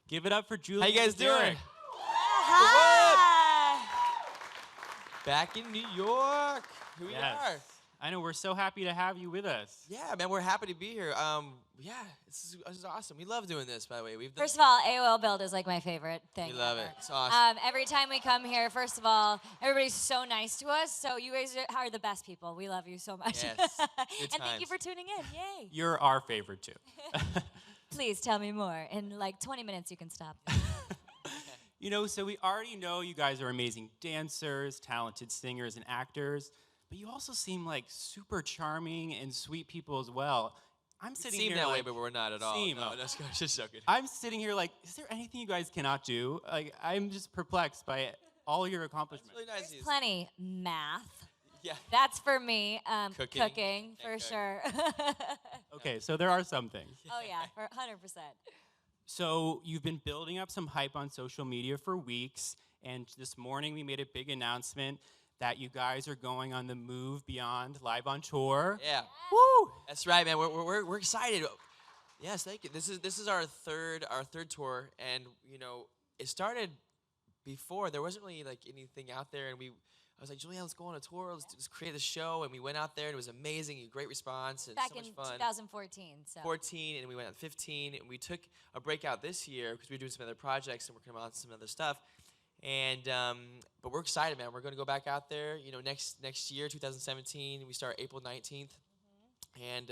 Give it up for Julianne. How you guys and Derek. doing? Hi. Back in New York. Here we are. I know, we're so happy to have you with us. Yeah, man, we're happy to be here. Yeah, this is awesome. We love doing this, by the way. First of all, AOL Build is like my favorite thing. We love ever. it. It's awesome. Every time we come here, first of all, everybody's so nice to us. So you guys are the best people. We love you so much. Yes. Good And thank you times. for tuning in. Yay. You're our favorite, too. Please tell me more. In like 20 minutes, you can stop. You know, so we already know you guys are amazing dancers, talented singers, and actors, but you also seem like super charming and sweet people as well. I'm sitting Seem here that way, like, but we're not at all. seem. No, just joking. I'm sitting here like, is there anything you guys cannot do? Like, I'm just perplexed by all your accomplishments. Really nice. There's plenty. Math. Yeah. That's for me. Cooking. Cooking, for cook. sure. Okay, so there are some things. Oh, yeah, for 100%. So you've been building up some hype on social media for weeks, and this morning we made a big announcement that you guys are going on the Move Beyond live on tour. Yeah. Woo! That's right, man. We're excited. Yes, thank you. This is our third tour, and you know it started before there wasn't really like anything out there, and I was like, Julianne, let's go on a tour. Let's just create a show, and we went out there, and it was amazing, a great response, and Back so much in fun. 2014. So. 14, and we went on 15, and we took a break out this year because we were doing some other projects and working on some other stuff. And but we're excited, man. We're going to go back out there. You know, next year, 2017, we start April 19th, and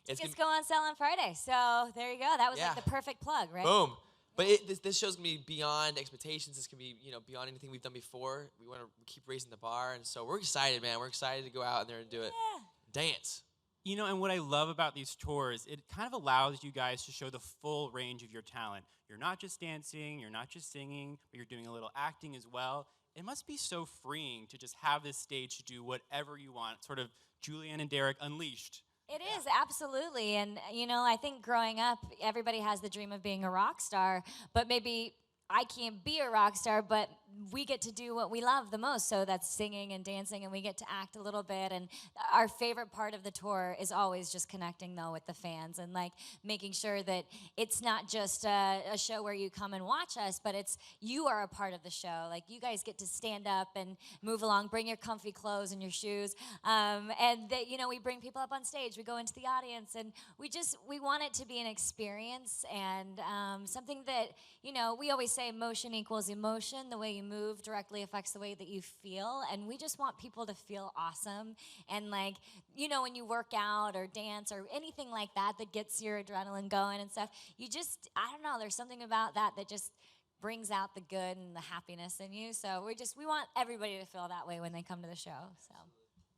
it's Tickets go on sale on Friday. So there you go. That was Yeah. like the perfect plug, right? boom. But this show's gonna be beyond expectations. It's gonna be beyond anything we've done before. We want to keep raising the bar, and so we're excited, man. We're excited to go out there and do it. Yeah. Dance. You know, and what I love about these tours, it kind of allows you guys to show the full range of your talent. You're not just dancing, you're not just singing, but you're doing a little acting as well. It must be so freeing to just have this stage to do whatever you want, sort of Julianne and Derek unleashed. It is, absolutely. And, you know, I think growing up, everybody has the dream of being a rock star, but maybe I can't be a rock star, but we get to do what we love the most. So that's singing and dancing, and we get to act a little bit. And our favorite part of the tour is always just connecting, though, with the fans and, like, making sure that it's not just a show where you come and watch us, but it's you are a part of the show. Like, you guys get to stand up and move along, bring your comfy clothes and your shoes. And, you know, we bring people up on stage. We go into the audience, and we want it to be an experience and something that, you know, we always say motion equals emotion. The way you move directly affects the way that you feel, and we just want people to feel awesome. And, like, you know, when you work out or dance or anything like that gets your adrenaline going and stuff, I don't know, there's something about that just brings out the good and the happiness in you. So we want everybody to feel that way when they come to the show. So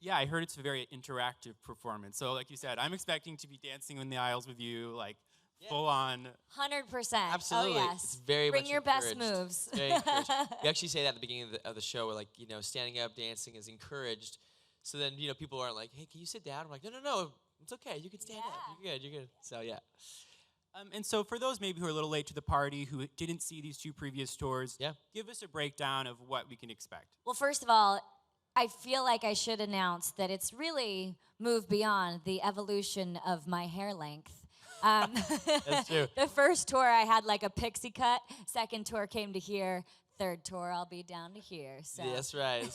Yeah, I heard it's a very interactive performance. So like you said, I'm expecting to be dancing in the aisles with you, like full on. 100%. Absolutely. Oh, yes. It's very Bring much your best encouraged. moves. Very encouraged. We actually say that at the beginning of the show. We're like, you know, standing up, dancing is encouraged. So then, you know, people aren't like, hey, can you sit down? I'm like, no, it's okay. You can stand up. You're good. So, yeah. And so for those maybe who are a little late to the party, who didn't see these two previous tours, Yeah. give us a breakdown of what we can expect. Well, first of all, I feel like I should announce that it's really moved beyond the evolution of my hair length. That's true. The first tour I had like a pixie cut. Second tour came to here. Third tour I'll be down to here. So. Yeah, that's right.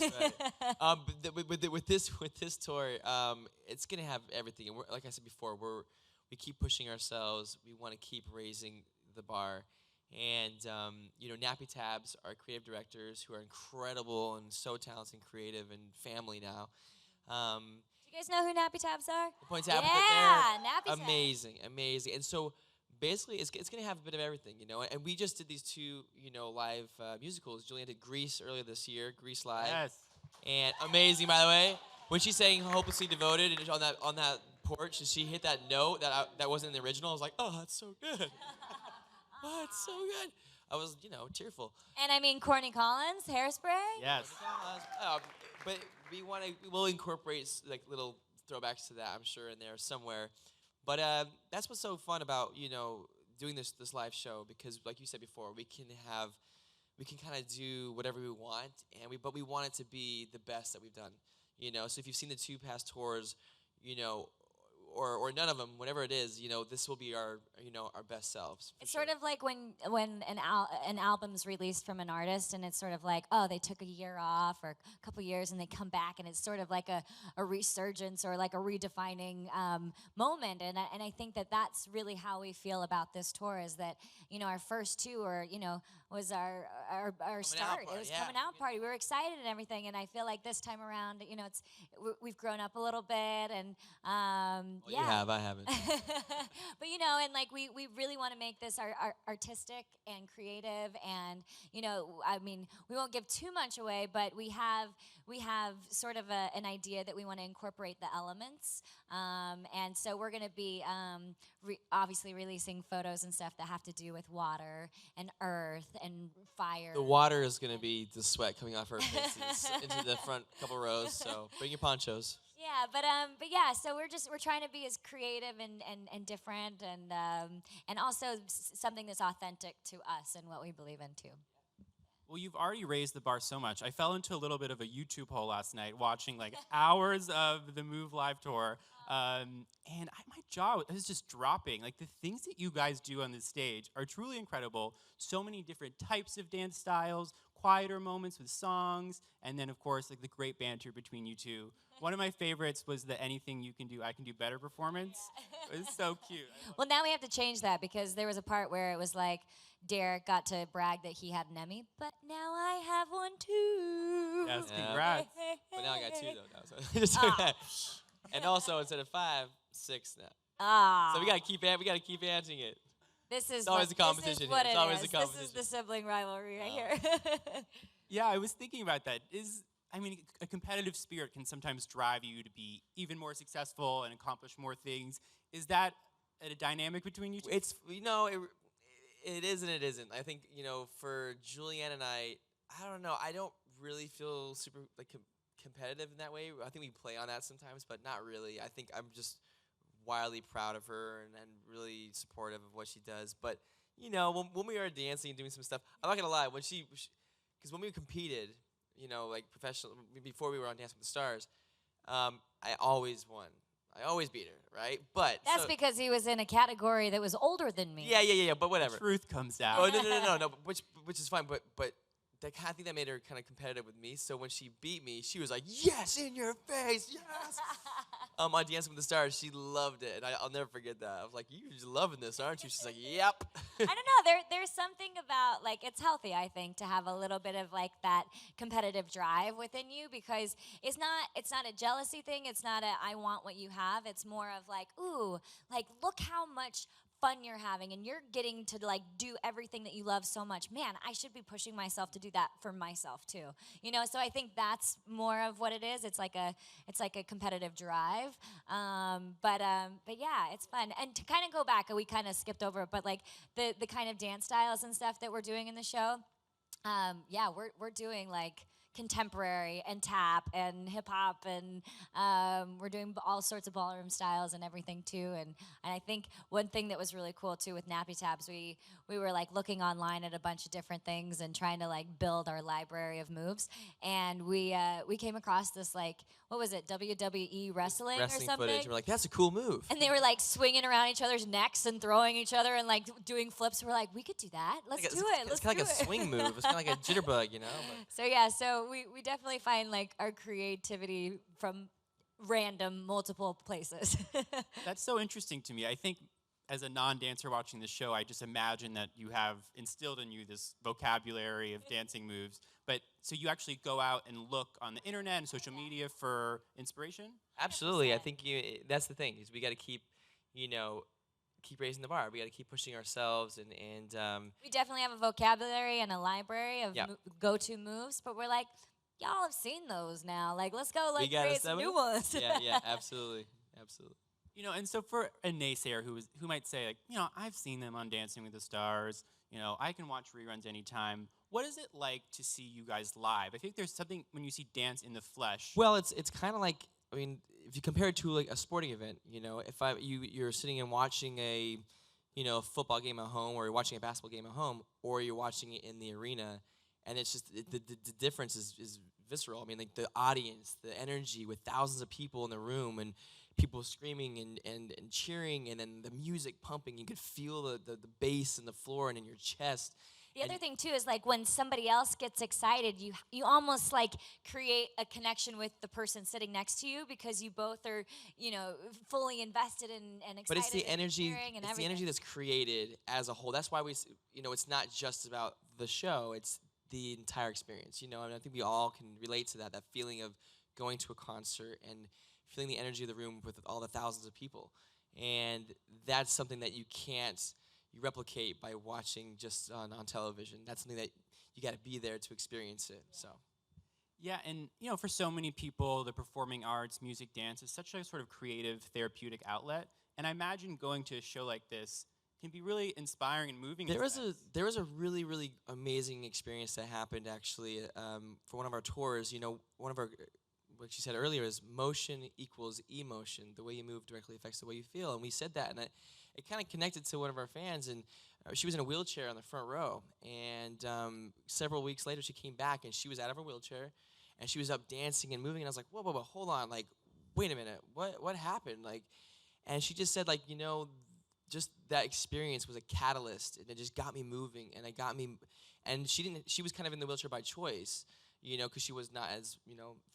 But with this tour, it's gonna have everything. And like I said before, we keep pushing ourselves. We want to keep raising the bar. And you know, Nappy Tabs, our creative directors, who are incredible and so talented and creative and family now. Do you guys know who Nappy Tabs are? Point Tabs, Yeah, Nappy Tabs. amazing. And so basically, it's gonna have a bit of everything, you know. And we just did these two, you know, live musicals. Julianne did Grease earlier this year, Grease Live. Yes. And amazing, by the way. When she sang "Hopelessly Devoted" and on that porch, and she hit that note that wasn't in the original, I was like, oh, that's so good. Oh, it's so good. I was, you know, tearful. And I mean Courtney Collins, Hairspray. Yes. But we'll incorporate like little throwbacks to that, I'm sure, in there somewhere. But that's what's so fun about, you know, doing this live show, because like you said before, we can kind of do whatever we want, but we want it to be the best that we've done, you know. So if you've seen the two past tours, you know, or none of them, whatever it is, this will be our our best selves. It's sort of like when an album's released from an artist, and it's sort of like, oh, they took a year off or a couple years, and they come back, and it's sort of like a resurgence or like a redefining moment. And I think that's really how we feel about this tour, is that our first tour was our start. It was coming out party. We were excited and everything, and I feel like this time around, we've grown up a little bit, and You have, I haven't. But and like we really want to make this our artistic and creative, and I mean, we won't give too much away, but we have sort of an idea that we want to incorporate the elements, and so we're going to be obviously releasing photos and stuff that have to do with water and earth and fire. The water is going to be the sweat coming off our faces into the front couple rows. So bring your ponchos. Yeah, but yeah, so we're trying to be as creative and different, and also something that's authentic to us and what we believe in too. Well, you've already raised the bar so much. I fell into a little bit of a YouTube hole last night watching like hours of the Move Live tour. And my jaw was just dropping. Like, the things that you guys do on this stage are truly incredible. So many different types of dance styles, quieter moments with songs, and then, of course, like the great banter between you two. One of my favorites was the "Anything You Can Do, I Can Do Better" performance. It was so cute. Well, now we have to change that, because there was a part where it was like Derek got to brag that he had an Emmy, but now I have one too. Yes, Yeah. congrats. But now I got 2 though. So and also instead of 5, 6 now. Ah. So we gotta keep answering it. This is It's always a competition This is here. what It's it always is. a competition. This is the sibling rivalry right here. Yeah, I was thinking about that. A competitive spirit can sometimes drive you to be even more successful and accomplish more things. Is that a dynamic between you two? It's it is and it isn't. I think for Julianne and I don't know. I don't really feel super like competitive in that way. I think we play on that sometimes, but not really. I think I'm just wildly proud of her and really supportive of what she does. But when we are dancing and doing some stuff, I'm not gonna lie. Because when we competed, like professional, before we were on Dancing with the Stars, I always won. I always beat her, right? But That's because he was in a category that was older than me. Yeah. But whatever. Truth comes out. Oh no. Which is fine. But I think that made her kind of competitive with me. So when she beat me, she was like, "Yes, in your face, yes." On Dancing with the Stars, she loved it, and I'll never forget that. I was like, "You're just loving this, aren't you?" She's like, "Yep." I don't know. There's something about, like, it's healthy, I think, to have a little bit of like that competitive drive within you, because it's not a jealousy thing. It's not a I want what you have. It's more of like, ooh, like, look how much fun you're having, and you're getting to like do everything that you love so much. Man, I should be pushing myself to do that for myself too. So I think that's more of what it is. It's like a competitive drive. But yeah, it's fun. And to kind of go back, we kind of skipped over it, but like the kind of dance styles and stuff that we're doing in the show. Yeah, we're doing like contemporary and tap and hip hop, and we're doing all sorts of ballroom styles and everything too. And I think one thing that was really cool too with Nappy Tabs, we were like looking online at a bunch of different things and trying to like build our library of moves. And we came across this, like, what was it, WWE wrestling or something? Footage. We're like, that's a cool move. And they were like swinging around each other's necks and throwing each other and like doing flips. We're like, we could do that. Let's do it. It's kind of like a swing move. It's kind of like a jitterbug, But. So yeah, so we definitely find like our creativity from random multiple places. That's so interesting to me. I think as a non-dancer watching the show, I just imagine that you have instilled in you this vocabulary of dancing moves. But so you actually go out and look on the internet and social media for inspiration? Absolutely. I think that's the thing, is we got to keep raising the bar. We got to keep pushing ourselves, and we definitely have a vocabulary and a library of Yep. go-to moves, but we're like, y'all have seen those now. Like, let's go create some new ones. yeah, absolutely. And so for a naysayer who might say, like, I've seen them on Dancing with the Stars, I can watch reruns anytime. What is it like to see you guys live? I think there's something when you see dance in the flesh. Well, it's kind of like, if you compare it to like a sporting event, if you're sitting and watching a football game at home, or you're watching a basketball game at home, or you're watching it in the arena, and it's just the difference is visceral. Like the audience, the energy with thousands of people in the room, and people screaming and cheering, and then the music pumping. You could feel the bass in the floor and in your chest. The other thing too is like when somebody else gets excited, you almost like create a connection with the person sitting next to you because you both are, fully invested and excited. But it's the energy. And It's the energy that's created as a whole. That's why it's not just about the show. It's the entire experience. And I think we all can relate to that feeling of going to a concert and feeling the energy of the room with all the thousands of people. And that's something that you can't replicate by watching just on television. That's something that you got to be there to experience it. So. Yeah, and for so many people, the performing arts, music, dance is such a sort of creative, therapeutic outlet. And I imagine going to a show like this can be really inspiring and moving. There was a really, really amazing experience that happened actually for one of our tours. One of our, what she said earlier is motion equals emotion. The way you move directly affects the way you feel. And we said that, and it kind of connected to one of our fans, and she was in a wheelchair on the front row. And several weeks later, she came back, and she was out of her wheelchair, and she was up dancing and moving. And I was like, whoa, hold on, like, wait a minute, what happened? Like, and she just said, like, just that experience was a catalyst, and it just got me moving, and she was kind of in the wheelchair by choice, because she was not as,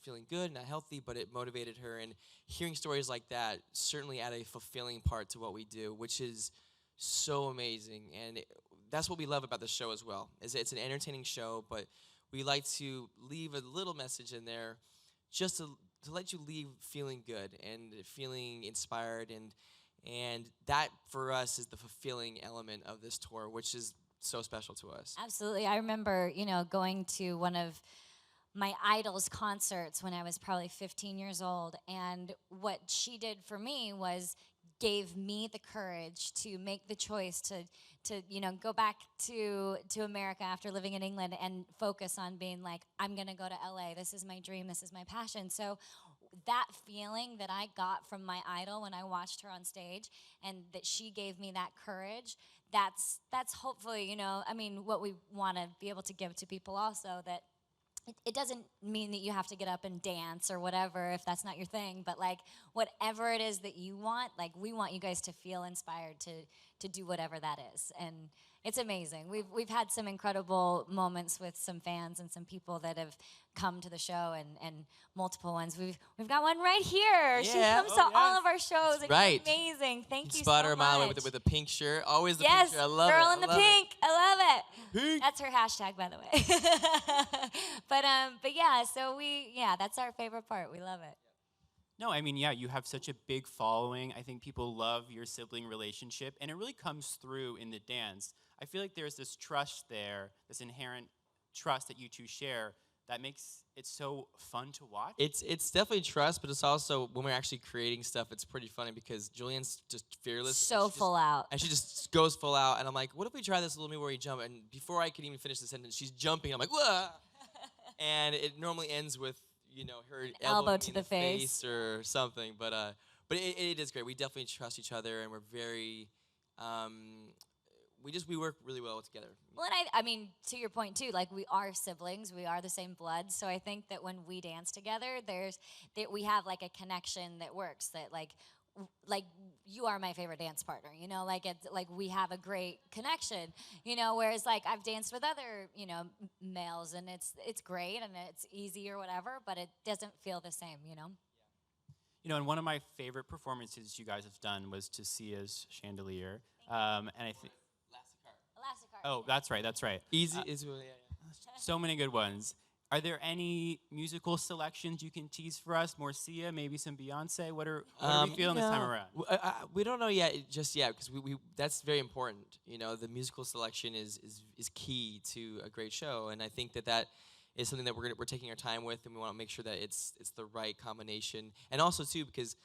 feeling good, not healthy, but it motivated her. And hearing stories like that certainly add a fulfilling part to what we do, which is so amazing. And that's what we love about the show as well, is it's an entertaining show, but we like to leave a little message in there just to let you leave feeling good and feeling inspired. And that, for us, is the fulfilling element of this tour, which is so special to us. Absolutely. I remember, going to one of my idol's concerts when I was probably 15 years old. And what she did for me was gave me the courage to make the choice to go back to America after living in England and focus on being like, I'm going to go to LA. This is my dream. This is my passion. So that feeling that I got from my idol when I watched her on stage, and that she gave me that courage, that's hopefully, what we want to be able to give to people also, that it doesn't mean that you have to get up and dance or whatever if that's not your thing, but like whatever it is that you want, like we want you guys to feel inspired to do whatever that is. And it's amazing. We've had some incredible moments with some fans and some people that have come to the show, and multiple ones. We've got one right here. Yeah. She comes to all of our shows. It's right. Amazing. Thank you spot so her much. mile with a pink shirt. Always the yes, pink shirt. I love it. girl in the pink. I love it. Pink. That's her hashtag, by the way. but yeah, that's our favorite part. We love it. No, I mean, yeah, you have such a big following. I think people love your sibling relationship, and it really comes through in the dance. I feel like there's this trust there, this inherent trust that you two share that makes it so fun to watch. It's definitely trust, but it's also, when we're actually creating stuff, it's pretty funny because Julianne's just fearless. So full out. And she just goes full out, and I'm like, what if we try this little move where you jump? And before I can even finish the sentence, she's jumping. I'm like, whoa! And it normally ends with, her elbow to in the face or something. But it is great. We definitely trust each other, and we're very, we work really well together. Well, and I mean, to your point too, like we are siblings, we are the same blood. So I think that when we dance together, we have like a connection that works. That like you are my favorite dance partner, like it's like we have a great connection, whereas like I've danced with other, males, and it's great and it's easy or whatever, but it doesn't feel the same, And one of my favorite performances you guys have done was to Sia's Chandelier, and I think. Oh, that's right. Easy is So many good ones. Are there any musical selections you can tease for us? More Sia, maybe some Beyonce. What are we feeling this time around? We don't know just yet, because we that's very important. The musical selection is key to a great show, and I think that is something that we're taking our time with, and we want to make sure that it's the right combination. And also too, because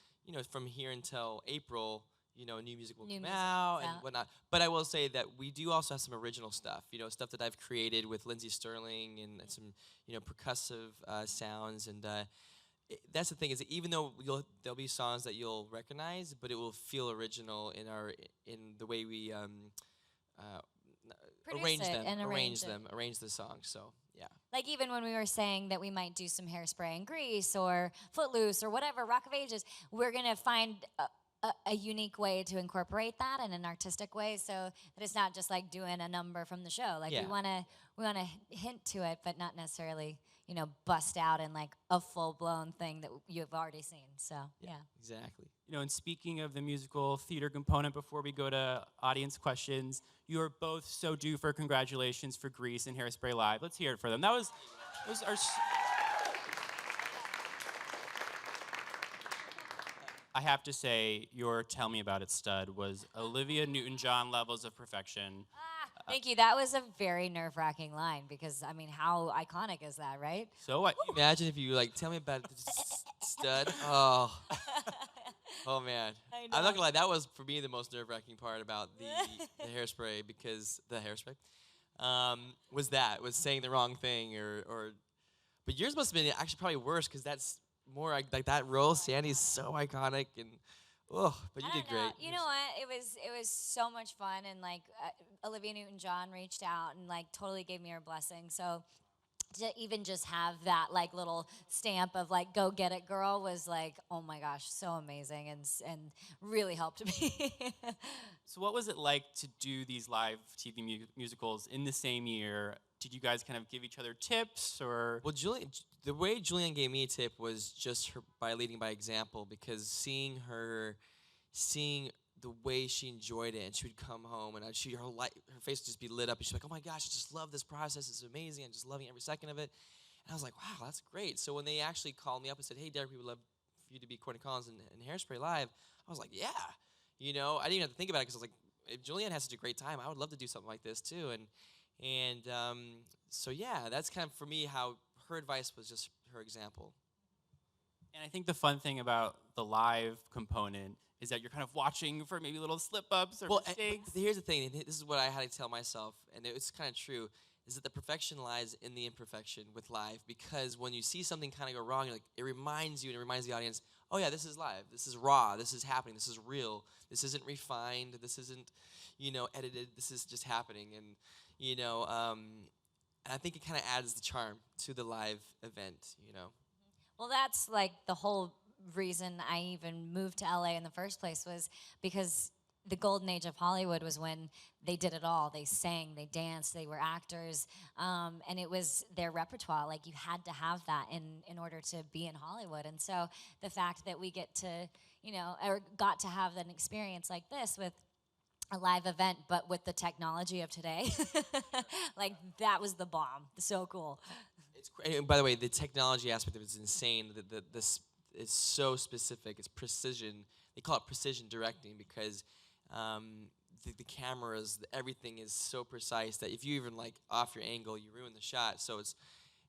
from here until April, new music will come out and whatnot. But I will say that we do also have some original stuff, stuff that I've created with Lindsey Sterling and some, percussive sounds. And that's the thing, is that even though there'll be songs that you'll recognize, but it will feel original in the way we arrange the songs. So yeah. Like even when we were saying that we might do some Hairspray and Grease or Footloose or whatever, Rock of Ages, we're gonna find a unique way to incorporate that in an artistic way, so that it's not just like doing a number from the show. Like Yeah. we wanna hint to it, but not necessarily bust out in like a full blown thing that you've already seen. So yeah. Exactly. And speaking of the musical theater component, before we go to audience questions, you are both so due for congratulations for Grease and Hairspray Live. Let's hear it for them. Those are. I have to say, your Tell Me About It stud was Olivia Newton-John levels of perfection. Thank you. That was a very nerve-wracking line because, I mean, how iconic is that, right? So what? Imagine if you tell me about it, stud. Oh. Oh man. I I'm not know. gonna lie, that was for me the most nerve-wracking part about the hairspray, because the hairspray was saying the wrong thing or but yours must have been actually probably worse, because that's more like that role. Sandy's so iconic, and but you I did don't know. great. You know what? It was so much fun, and like Olivia Newton-John reached out and like totally gave me her blessing. So to even just have that like little stamp of like go get it girl was like, oh my gosh, so amazing, and really helped me. So what was it like to do these live TV musicals in the same year? Did you guys kind of give each other tips, or? Well, the way Julianne gave me a tip was just her by leading by example, because seeing the way she enjoyed it, and she would come home and her face would just be lit up, and she's like, oh my gosh, I just love this process, it's amazing, I'm just loving every second of it. And I was like, wow, that's great. So when they actually called me up and said, hey Derek, we would love for you to be Courtney Collins in Hairspray Live, I was like, yeah. I didn't even have to think about it, because I was like, if Julianne has such a great time, I would love to do something like this too. And so yeah, that's kind of for me how her advice was just her example. And I think the fun thing about the live component is that you're kind of watching for maybe little slip-ups or mistakes. Here's the thing, and this is what I had to tell myself, and it's kind of true, is that the perfection lies in the imperfection with live, because when you see something kind of go wrong, it reminds you and it reminds the audience, oh yeah, this is live, this is raw, this is happening, this is real, this isn't refined, this isn't, edited, this is just happening. And, and I think it kind of adds the charm to the live event, Well, that's like the whole reason I even moved to LA in the first place, was because the golden age of Hollywood was when they did it all. They sang, they danced, they were actors, and it was their repertoire. Like, you had to have that in order to be in Hollywood. And so the fact that we get to, or got to have an experience like this with a live event, but with the technology of today, like, that was the bomb. So cool. And by the way, the technology aspect of it is insane. This is so specific. It's precision. They call it precision directing, because the cameras, everything is so precise that if you even off your angle, you ruin the shot. So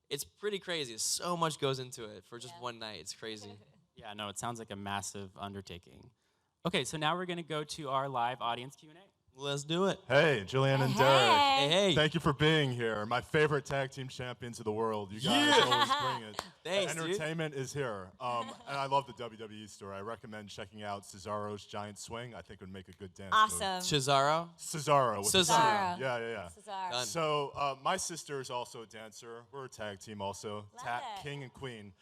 it's pretty crazy. So much goes into it for just one night. It's crazy. Yeah, no, it sounds like a massive undertaking. Okay, so now we're going to go to our live audience Q&A. Let's do it. Hey, Julianne and Hey. Derek. Hey. Thank you for being here. My favorite tag team champions of the world. You guys always bring it. Thanks, The dude. entertainment is here. And I love the WWE story. I recommend checking out Cesaro's Giant Swing. I think it would make a good dance move. Awesome. Cesaro. Cesaro. with the Cesaro. C. Yeah. Cesaro. Done. So my sister is also a dancer. We're a tag team also. Love it. King and Queen.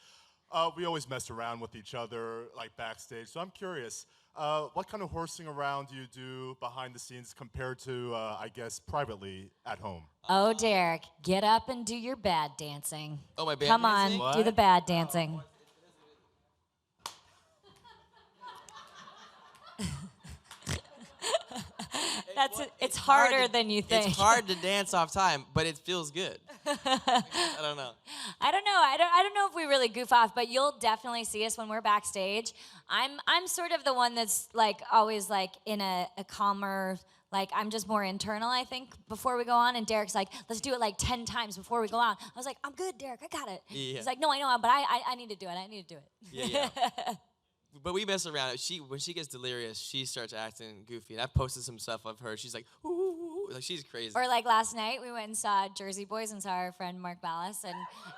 We always mess around with each other, backstage. So I'm curious, what kind of horsing around do you do behind the scenes compared to, I guess, privately at home? Oh, Derek, get up and do your bad dancing. Oh, my bad Come dancing? on, do the bad dancing. It's harder than you think. It's hard to dance off time, but it feels good. I don't know. I don't know. I don't know if we really goof off, but you'll definitely see us when we're backstage. I'm sort of the one that's always in a calmer, I'm just more internal, I think, before we go on. And Derek's like, let's do it 10 times before we go out. I was like, I'm good, Derek, I got it. Yeah. He's like, no, I know, but I need to do it. I need to do it. Yeah. But we mess around. When she gets delirious, she starts acting goofy. And I've posted some stuff of her. She's like, ooh, she's crazy. Or last night, we went and saw Jersey Boys and saw our friend Mark Ballas, and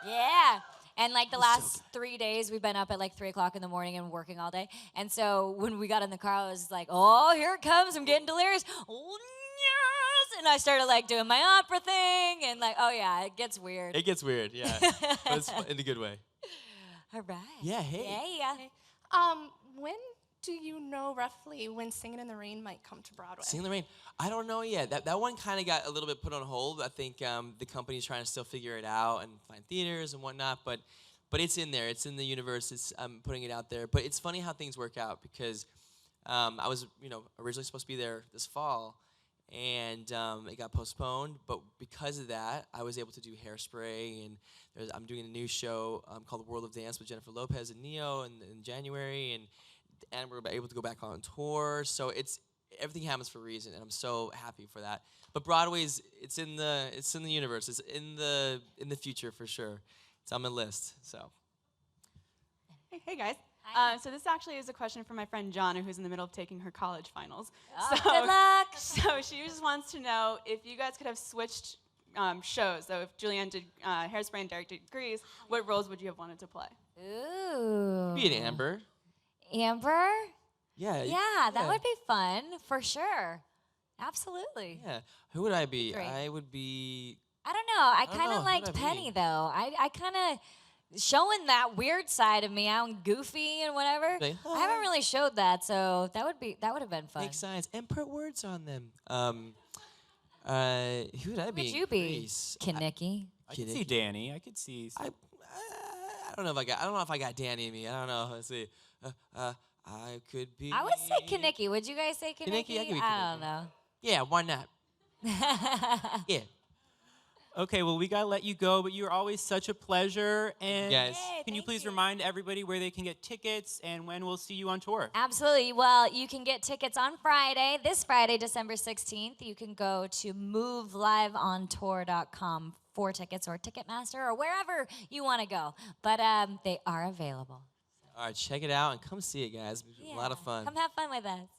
yeah. And the last 3 days, we've been up at 3 o'clock in the morning and working all day. And so when we got in the car, I was like, oh, here it comes. I'm getting delirious. Oh, yes. and I started like doing my opera thing, and like, oh yeah, it gets weird. It gets weird, yeah. But it's in a good way. All right. Yeah, hey. Yeah. When do you know roughly when Singing in the Rain might come to Broadway? Sing in the Rain. I don't know yet. That one kind of got a little bit put on hold. I think the company's trying to still figure it out and find theaters and whatnot. But it's in there. It's in the universe. I'm putting it out there. But it's funny how things work out because I was originally supposed to be there this fall, and it got postponed. But because of that, I was able to do Hairspray, and I'm doing a new show called The World of Dance with Jennifer Lopez and Neo in January, and we're able to go back on tour. So everything happens for a reason, and I'm so happy for that. But Broadway's it's in the universe. It's in the future for sure. It's on my list. So. Hey guys. Hi. So this actually is a question from my friend Jonna, who's in the middle of taking her college finals. Oh, good luck. So she just wants to know if you guys could have switched shows. So if Julianne did Hairspray and Derek did Grease, what roles would you have wanted to play? Ooh. Be an Amber. Amber? Yeah. Yeah, that would be fun for sure. Absolutely. Yeah. Who would I be? Great. I would be. I don't know. I don't kind know. of Who liked would I Penny be? though. I kind of showing that weird side of me out and goofy and whatever. Like, I haven't really showed that, so that would have been fun. Make signs and put words on them. Who would I Who be? would you be? Grease. Kinnicky. I could see Danny. I could see. I don't know if I got Danny in me. I don't know. Let's see. I could be. I would say Kinnicky. Would you guys say Kinnicky? Kinnicky? I could be I don't know. Yeah, why not? Yeah. Okay, well, we got to let you go, but you're always such a pleasure. And Guys. Yay, can you thank please you. remind everybody where they can get tickets and when we'll see you on tour? Absolutely. Well, you can get tickets on Friday, this Friday, December 16th. You can go to moveliveontour.com for tickets or Ticketmaster or wherever you want to go. But they are available. All right, check it out and come see it, guys. It'll be a lot of fun. Come have fun with us.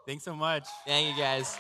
Thanks so much. Thank you, guys.